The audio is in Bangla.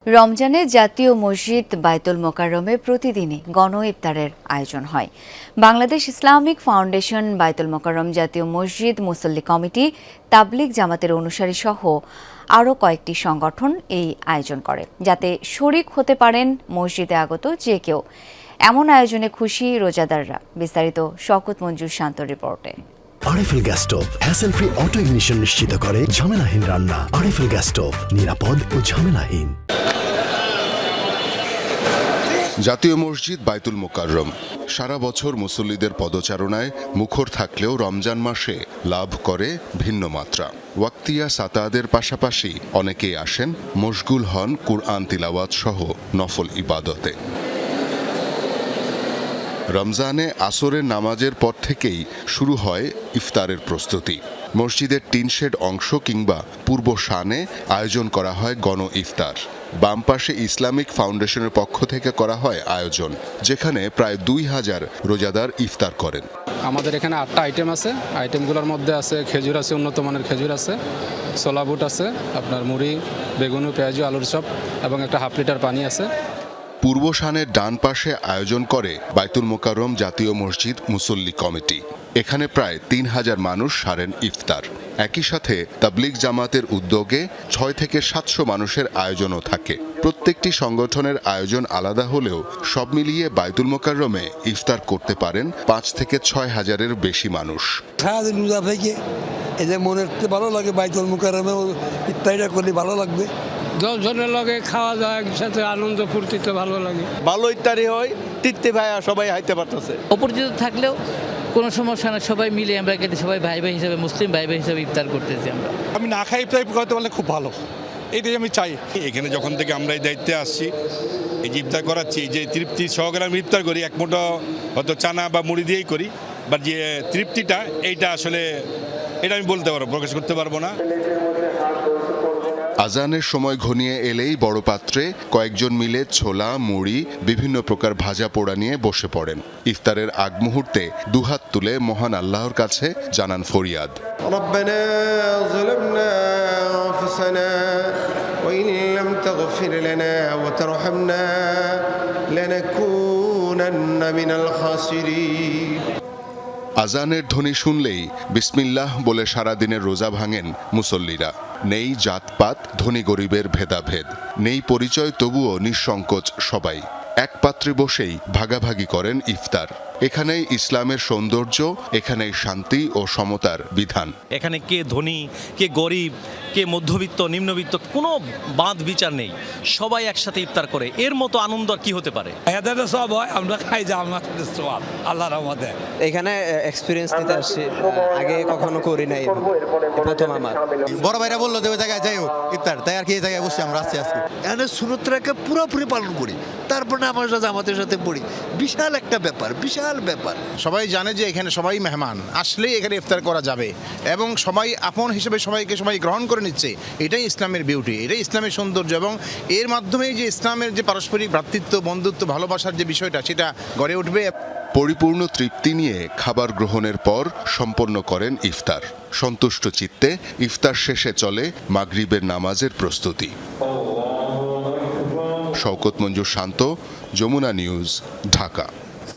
রমজানে জাতীয় মসজিদ বায়তুল মোকাররমে প্রতিদিনই গণ ইফতারের আয়োজন হয়। বাংলাদেশ ইসলামিক ফাউন্ডেশন, বায়তুল মোকাররম জাতীয় মসজিদ মুসল্লি কমিটি, তাবলিগ জামাতের অনুসারী সহ আরও কয়েকটি সংগঠন এই আয়োজন করে, যাতে শরিক হতে পারেন মসজিদে আগত যে কেউ। এমন আয়োজনে খুশি রোজাদাররা। বিস্তারিত শওকত মঞ্জুর শান্তর রিপোর্টে। RFL gas stove hassle free auto ignition নিশ্চিত করে ঝামেলাহীন রান্না। আরএফএল গ্যাস স্টোভ, নিরাপদ ও ঝামেলাহীন। জাতীয় মসজিদ বায়তুল মোকাররম সারা বছর মুসল্লিদের পদচারণায় মুখর থাকলেও রমজান মাসে লাভ করে ভিন্ন মাত্রা। ওয়াক্তিয়া সাতাদের পাশাপাশি অনেকেই আসেন মশগুল হন কুরআন তিলাওয়াত সহ নফল ইবাদতে। রমজানে আসরের নামাজের পর থেকেই শুরু হয় ইফতারের প্রস্তুতি। মসজিদের টিন শেড অংশ কিংবা পূর্ব শানে আয়োজন করা হয় গণ ইফতার। বাম পাশে ইসলামিক ফাউন্ডেশনের পক্ষ থেকে করা হয় আয়োজন, যেখানে প্রায় 2000 রোজাদার ইফতার করেন। আমাদের এখানে 8টা আইটেম আছে। আইটেমগুলোর মধ্যে আছে খেজুর আছে, উন্নত মানের খেজুর আছে, ছোলা বুট আছে, আপনার মুড়ি, বেগুন, পেঁয়াজু, আলুর চপ এবং একটা হাফ লিটার পানি আছে। পূর্ব শানের ডান পাশে আয়োজন করে বায়তুল মোকাররম জাতীয় মসজিদ মুসল্লি কমিটি। এখানে প্রায় 3000 মানুষ সারেন ইফতার। একই সাথে তাবলিগ জামাতের উদ্যোগে 6 থেকে 700 মানুষের আয়োজনও থাকে। প্রত্যেকটি সংগঠনের আয়োজন আলাদা হলেও সব মিলিয়ে বায়তুল মোকাররমে ইফতার করতে পারেন 5 থেকে 6000-এর বেশি মানুষ। সারাদিন রোজা থেকে এদের মনে ভালো লাগে, বায়তুল মোকাররমে ইফতারিটা করলে ভালো লাগবে। 10 জনের লগে খাওয়া যায়, একসাথে আনন্দ ফুর্তিতে ভালো লাগে। ভালো ইফতারি হয়, তৃপ্তি ভাইয়া সবাই হাইতে পারতেছে। অপরিচিত থাকলেও কোনো সমস্যা না, সবাই মিলে আমরা সবাই ভাই ভাই হিসাবে, মুসলিম ভাই ভাই হিসাবে ইফতার করতেছি। আমি না খাই ইফতার করতে পারলে খুব ভালো, এইটাই আমি চাই। এখানে যখন থেকে আমরা এই দায়িত্বে আসছি, এই যে ইফতার করাচ্ছি, এই যে তৃপ্তি সহকারে আমি ইফতার করি, এক মুঠো হয়তো চানা বা মুড়ি দিয়েই করি, বাট যে তৃপ্তিটা এইটা আসলে এটা আমি বলতে পারবো, প্রকাশ করতে পারবো না। আজানের সময় ঘনিয়ে এলেই বড় পাত্রে কয়েকজন মিলে ছোলা, মুড়ি, বিভিন্ন প্রকার ভাজা পোড়া নিয়ে বসে পড়েন। ইফতারের আগ মুহূর্তে দুহাত তুলে মহান আল্লাহর কাছে জানান ফরিয়াদ। রব্বানা যালামনা আনফুসানা ওয়া ইন লাম তাগফির লানা ওয়া তারহামনা লানাকুনান্না মিনাল খাসিরিন। আজানের ধ্বনি শুনলেই বিসমিল্লাহ বলে সারাদিনের রোজা ভাঙেন মুসল্লিরা। নেই জাতপাত, ধনী গরিবের ভেদাভেদ, নেই পরিচয়, তবুও নিঃসংকোচ সবাই এক পাত্রে বসেই ভাগাভাগি করেন ইফতার। এখানেই ইসলামের সৌন্দর্য, এখানেই শান্তি ও সমতার বিধান। এখানে কে ধনী, কে গরিব, কে মধ্যবিত্ত, নিম্নবিত্ত, কোনো বাঁধ বিচার নেই। সবাই একসাথে ইফতার করে, এর মতো আনন্দ আর কি হতে পারে। সব হয়, আমরা খাই যা আল্লাহর রহমতে। এখানে এক্সপিরিয়েন্স নিতে আসছি, আগে কখনো করি নাই, প্রথম আমার। বড় ভাইরা বললো যে ওই জায়গায় যাই ইফতার, তাই আর কি এই জায়গায় বসছি আমরা আসছি আজকে। এখানে সুন্নতটাকে পুরোপুরি পালন করি, তারপরে আমার জামাতের সাথে পড়ি। বিশাল একটা ব্যাপার, বিশাল ব্যাপার। সবাই জানে যে এখানে সবাই মেহমান, আসলেই এখানে ইফতার করা যাবে এবং সবাই আপন হিসেবে সবাই গ্রহণ করে নিচ্ছে। এটাই ইসলামের বিউটি, এটাই ইসলামের সৌন্দর্য এবং এর মাধ্যমেই যে ইসলামের যে পারস্পরিক ভ্রাতৃত্ব, বন্ধুত্ব, ভালোবাসার যে বিষয়টা, সেটা গড়ে উঠবে। পরিপূর্ণ তৃপ্তি নিয়ে খাবার গ্রহণের পর সম্পন্ন করেন ইফতার। সন্তুষ্ট চিত্তে ইফতার শেষে চলে মাগরিবের নামাজের প্রস্তুতি। শওকত মঞ্জুর শান্ত, যমুনা নিউজ, ঢাকা।